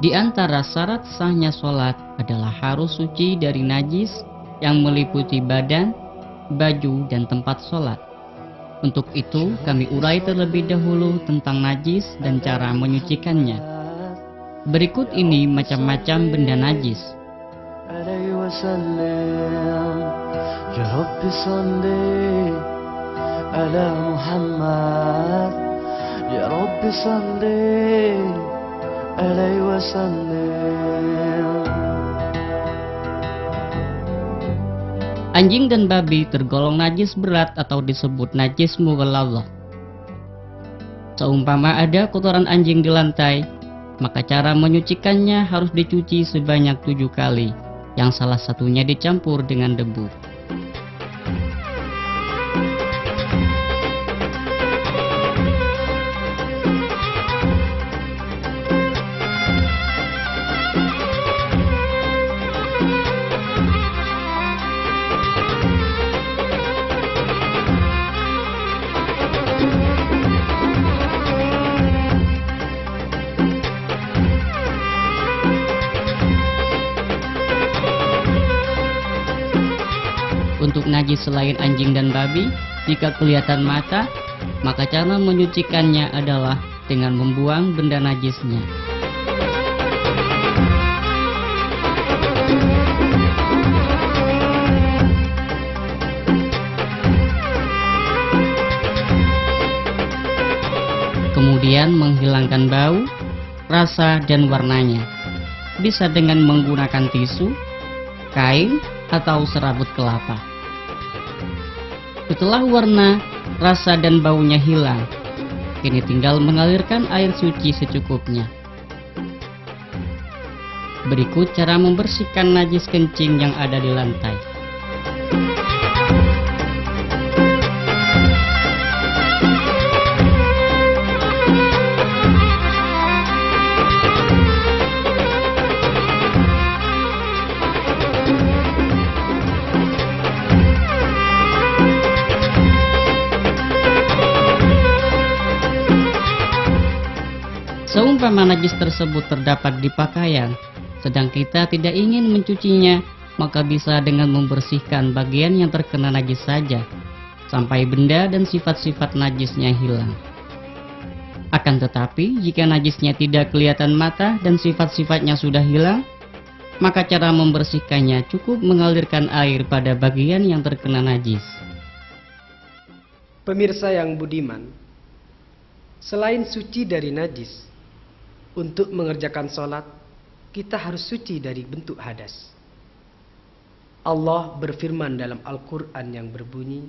Di antara syarat sahnya sholat adalah harus suci dari najis yang meliputi badan, baju, dan tempat sholat. Untuk itu, kami urai terlebih dahulu tentang najis dan cara menyucikannya. Berikut ini macam-macam benda najis. Ya Rabbi salli ala Muhammad, Ya Rabbi salli alaihi wasallam. Anjing dan babi tergolong najis berat atau disebut najis mughalladhah. Seumpama ada kotoran anjing di lantai, maka cara menyucikannya harus dicuci sebanyak 7 kali, yang salah satunya dicampur dengan debu. Untuk najis selain anjing dan babi, jika kelihatan mata, maka cara menyucikannya adalah dengan membuang benda najisnya. Kemudian menghilangkan bau, rasa, dan warnanya. Bisa dengan menggunakan tisu, kain, atau serabut kelapa. Setelah warna, rasa, dan baunya hilang, kini tinggal mengalirkan air suci secukupnya. Berikut cara membersihkan najis kencing yang ada di lantai. Seumpama najis tersebut terdapat di pakaian, sedang kita tidak ingin mencucinya, maka bisa dengan membersihkan bagian yang terkena najis saja, sampai benda dan sifat-sifat najisnya hilang. Akan tetapi, jika najisnya tidak kelihatan mata dan sifat-sifatnya sudah hilang, maka cara membersihkannya cukup mengalirkan air pada bagian yang terkena najis. Pemirsa yang budiman, selain suci dari najis, untuk mengerjakan sholat, kita harus suci dari bentuk hadas. Allah berfirman dalam Al-Quran yang berbunyi,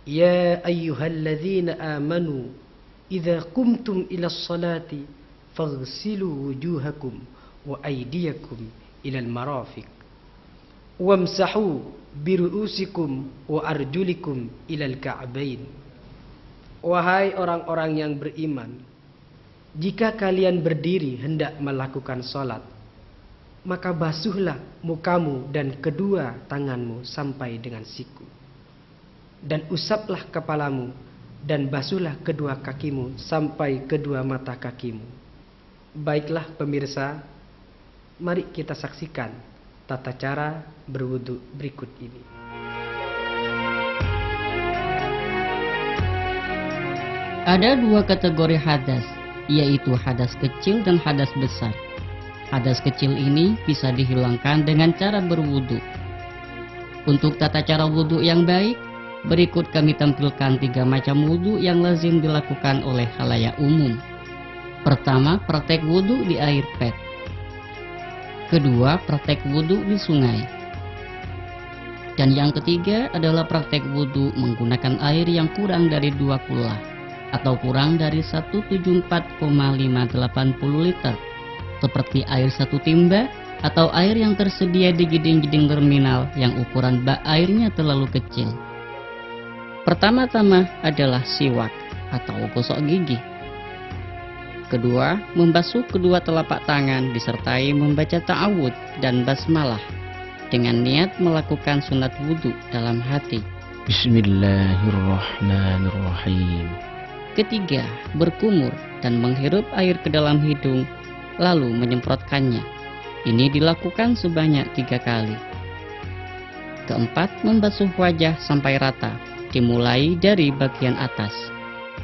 Ya ayyuhalladzina amanu, idza qumtum ila sholati, faghsilu wujuhakum wa aydiyakum ilal marafiq, wamsahu biru'usikum wa arjulikum ilal ka'bain. Wahai orang-orang yang beriman, jika kalian berdiri hendak melakukan sholat, maka basuhlah mukamu dan kedua tanganmu sampai dengan siku. Dan usaplah kepalamu dan basuhlah kedua kakimu sampai kedua mata kakimu. Baiklah pemirsa, mari kita saksikan tata cara berwudu berikut ini. Ada 2 kategori hadas, yaitu hadas kecil dan hadas besar. Hadas kecil ini bisa dihilangkan dengan cara berwudu. Untuk tata cara wudu yang baik, berikut kami tampilkan 3 macam wudu yang lazim dilakukan oleh khalayak umum. Pertama, praktek wudu di air pet. Kedua, praktek wudu di sungai. Dan yang ketiga adalah praktek wudu menggunakan air yang kurang dari 2 kula, atau kurang dari 174,580 liter, seperti air 1 timba atau air yang tersedia di jeding-jeding terminal yang ukuran bak airnya terlalu kecil. Pertama-tama adalah siwak atau gosok gigi. Kedua, membasuh kedua telapak tangan disertai membaca ta'awudz dan basmalah dengan niat melakukan sunat wudu dalam hati. Bismillahirrahmanirrahim. Ketiga, berkumur dan menghirup air ke dalam hidung, lalu menyemprotkannya. Ini dilakukan sebanyak 3 kali. Keempat, membasuh wajah sampai rata, dimulai dari bagian atas.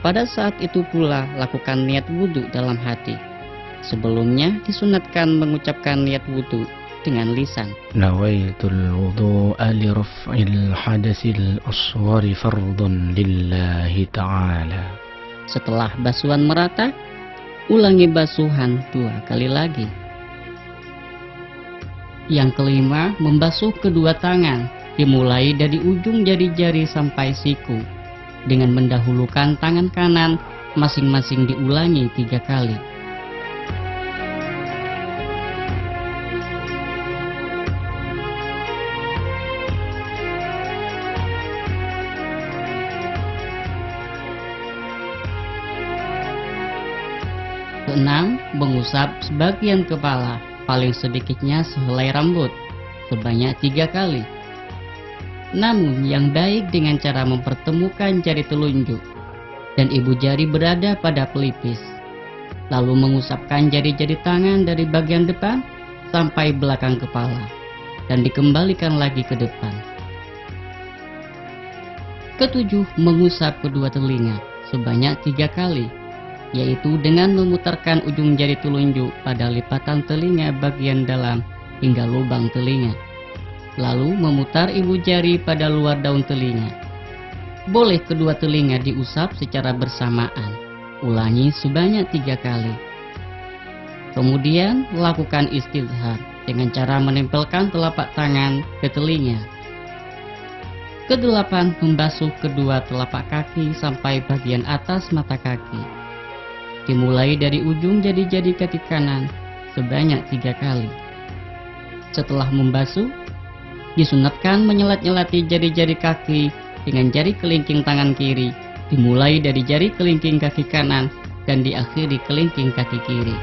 Pada saat itu pula lakukan niat wudhu dalam hati. Sebelumnya disunatkan mengucapkan niat wudhu dengan lisan. Nawaitul wudu'a li raf'il hadasil aswari fardun lillahi ta'ala. Setelah basuhan merata, ulangi basuhan 2 kali lagi. Yang kelima, membasuh kedua tangan, dimulai dari ujung jari-jari sampai siku. Dengan mendahulukan tangan kanan, masing-masing diulangi 3 kali. Keenam, mengusap sebagian kepala, paling sedikitnya sehelai rambut, sebanyak 3 kali. Namun yang baik dengan cara mempertemukan jari telunjuk dan ibu jari berada pada pelipis. Lalu mengusapkan jari-jari tangan dari bagian depan sampai belakang kepala dan dikembalikan lagi ke depan. Ketujuh, mengusap kedua telinga sebanyak 3 kali, yaitu dengan memutarkan ujung jari telunjuk pada lipatan telinga bagian dalam hingga lubang telinga. Lalu memutar ibu jari pada luar daun telinga. Boleh kedua telinga diusap secara bersamaan. Ulangi sebanyak 3 kali. Kemudian lakukan istidhar dengan cara menempelkan telapak tangan ke telinga. Kedelapan, membasuh kedua telapak kaki sampai bagian atas mata kaki. Dimulai dari ujung jari-jari kaki kanan sebanyak 3 kali. Setelah membasuh, disunatkan menyelat-nyelati jari-jari kaki dengan jari kelingking tangan kiri, dimulai dari jari kelingking kaki kanan dan diakhiri kelingking kaki kiri.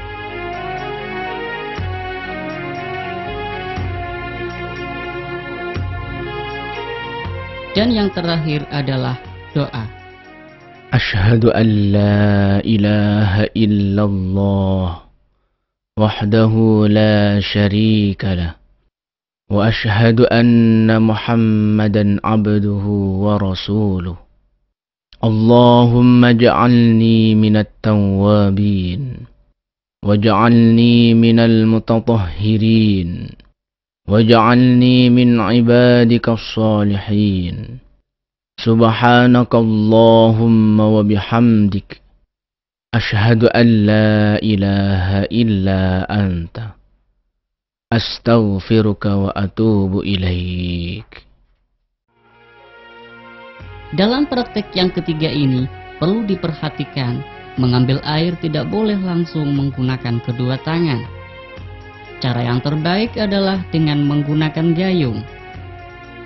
Dan yang terakhir adalah doa. Ashhadu an la ilaha illallah wahdahu la syarika lah. وأشهد أن محمدا عبده ورسوله اللهم اجعلني من التوابين واجعلني من المتطهرين واجعلني من عبادك الصالحين سبحانك اللهم وبحمدك أشهد أن لا إله إلا أنت Astaghfiruka wa atubu ilaik. Dalam praktek yang ketiga ini perlu diperhatikan, mengambil air tidak boleh langsung menggunakan kedua tangan. Cara yang terbaik adalah dengan menggunakan gayung.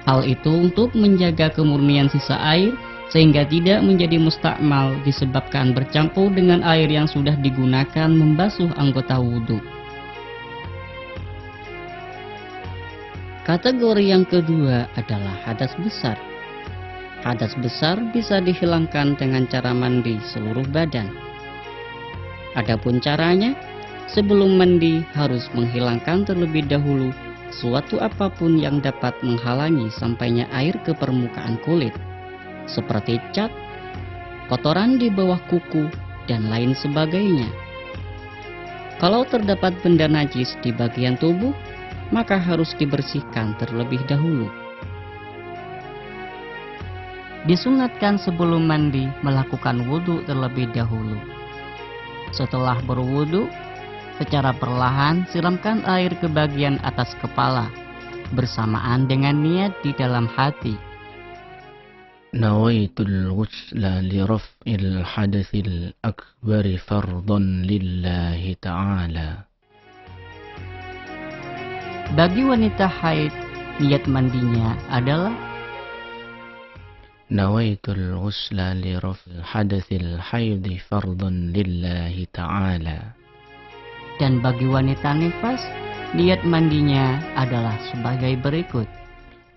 Hal itu untuk menjaga kemurnian sisa air sehingga tidak menjadi mustakmal disebabkan bercampur dengan air yang sudah digunakan membasuh anggota wudhu. Kategori yang kedua adalah hadas besar. Hadas besar bisa dihilangkan dengan cara mandi seluruh badan. Adapun caranya, sebelum mandi harus menghilangkan terlebih dahulu suatu apapun yang dapat menghalangi sampainya air ke permukaan kulit, seperti cat, kotoran di bawah kuku, dan lain sebagainya. Kalau terdapat benda najis di bagian tubuh, maka harus dibersihkan terlebih dahulu. Disunatkan sebelum mandi melakukan wudhu terlebih dahulu. Setelah berwudhu, secara perlahan siramkan air ke bagian atas kepala, bersamaan dengan niat di dalam hati. Nawaitul ghusla li raf'il hadatsil akbari fardhan lillahi ta'ala. Bagi wanita haid, niat mandinya adalah Nawaitul ghusla li raf'il hadatsil haidhi fardhan lillahi ta'ala. Dan bagi wanita nifas, niat mandinya adalah sebagai berikut.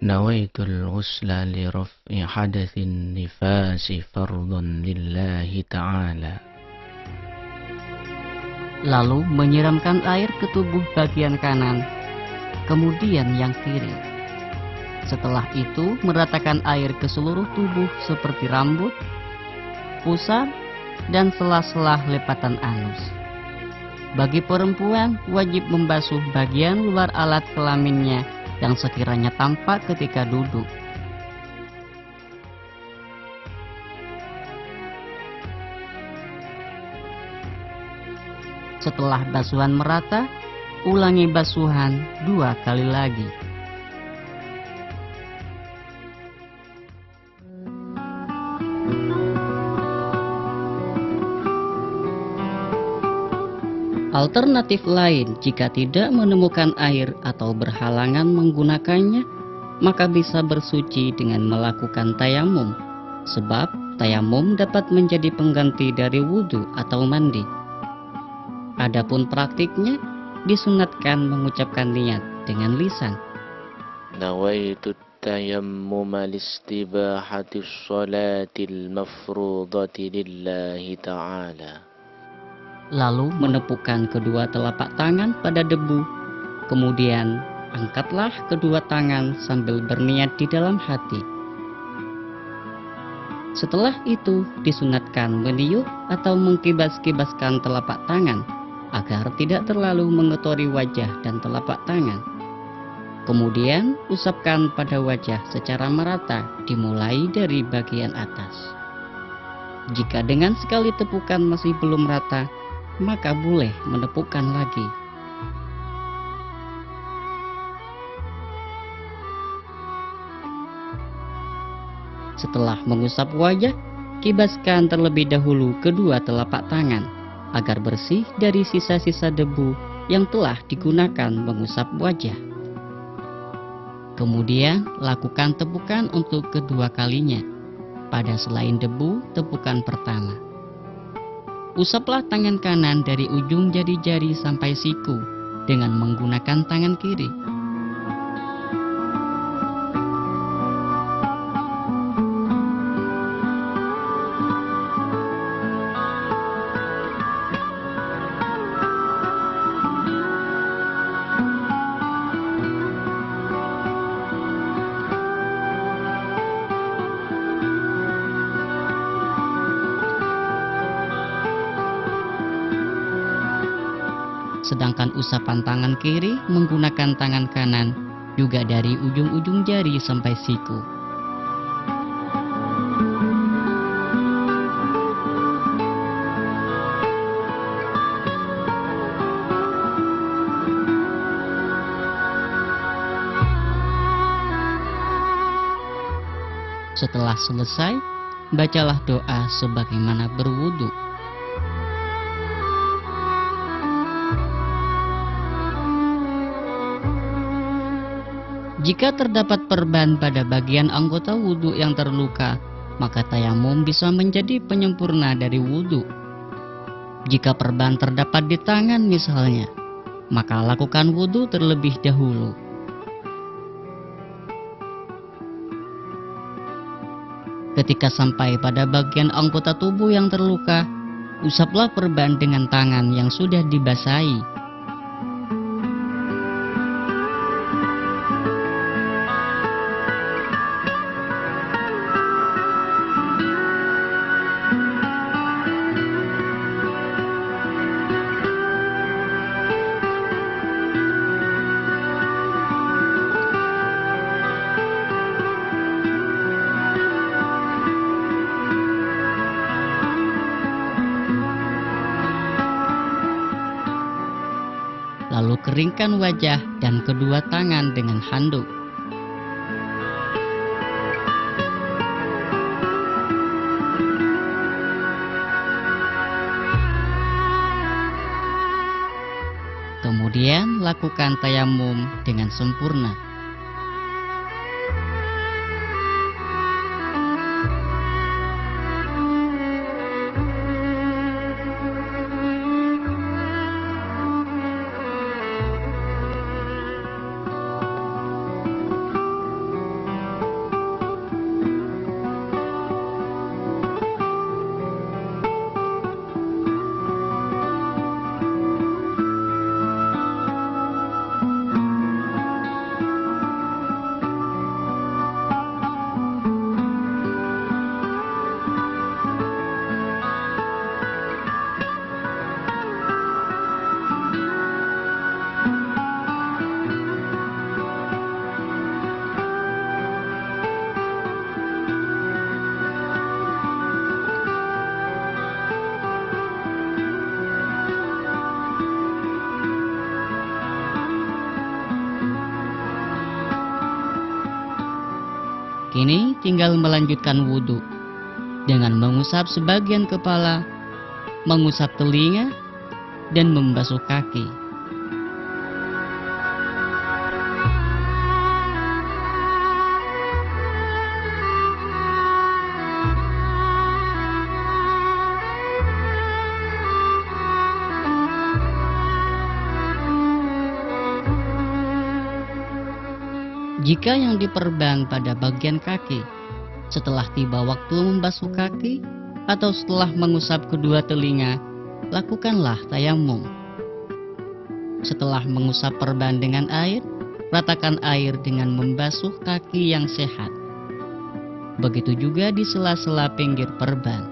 Nawaitul ghusla li raf'i hadatsin nifasi fardhan lillahi ta'ala. lalu menyiramkan air ke tubuh bagian kanan, kemudian yang kiri. Setelah itu meratakan air ke seluruh tubuh seperti rambut, pusar, dan sela-sela lepatan anus. Bagi perempuan wajib membasuh bagian luar alat kelaminnya yang sekiranya tampak ketika duduk. Setelah basuhan merata, ulangi basuhan 2 kali lagi. Alternatif lain, jika tidak menemukan air atau berhalangan menggunakannya, maka bisa bersuci dengan melakukan tayamum, sebab tayamum dapat menjadi pengganti dari wudhu atau mandi. Adapun praktiknya, disunatkan mengucapkan niat dengan lisan. Nawaitu tayammum listibahati sholatil mafrudati lillahi ta'ala. Lalu menepukkan kedua telapak tangan pada debu, kemudian angkatlah kedua tangan sambil berniat di dalam hati. Setelah itu disunatkan meniup atau mengkibas-kibaskan telapak tangan agar tidak terlalu mengotori wajah dan telapak tangan. Kemudian usapkan pada wajah secara merata dimulai dari bagian atas. Jika dengan sekali tepukan masih belum rata, maka boleh menepukkan lagi. Setelah mengusap wajah, kibaskan terlebih dahulu kedua telapak tangan agar bersih dari sisa-sisa debu yang telah digunakan mengusap wajah. Kemudian lakukan tepukan untuk kedua kalinya. Pada selain debu, tepukan pertama. Usaplah tangan kanan dari ujung jari-jari sampai siku dengan menggunakan tangan kiri. Sedangkan usapan tangan kiri menggunakan tangan kanan juga dari ujung-ujung jari sampai siku. Setelah selesai, bacalah doa sebagaimana berwudu. Jika terdapat perban pada bagian anggota wudhu yang terluka, maka tayamum bisa menjadi penyempurna dari wudhu. Jika perban terdapat di tangan misalnya, maka lakukan wudhu terlebih dahulu. Ketika sampai pada bagian anggota tubuh yang terluka, usaplah perban dengan tangan yang sudah dibasahi. Lalu keringkan wajah dan kedua tangan dengan handuk. Kemudian lakukan tayamum dengan sempurna. Kini tinggal melanjutkan wudhu dengan mengusap sebagian kepala, mengusap telinga, dan membasuh kaki. Jika yang diperban pada bagian kaki, setelah tiba waktu membasuh kaki atau setelah mengusap kedua telinga, lakukanlah tayamum. Setelah mengusap perban dengan air, ratakan air dengan membasuh kaki yang sehat. Begitu juga di sela-sela pinggir perban.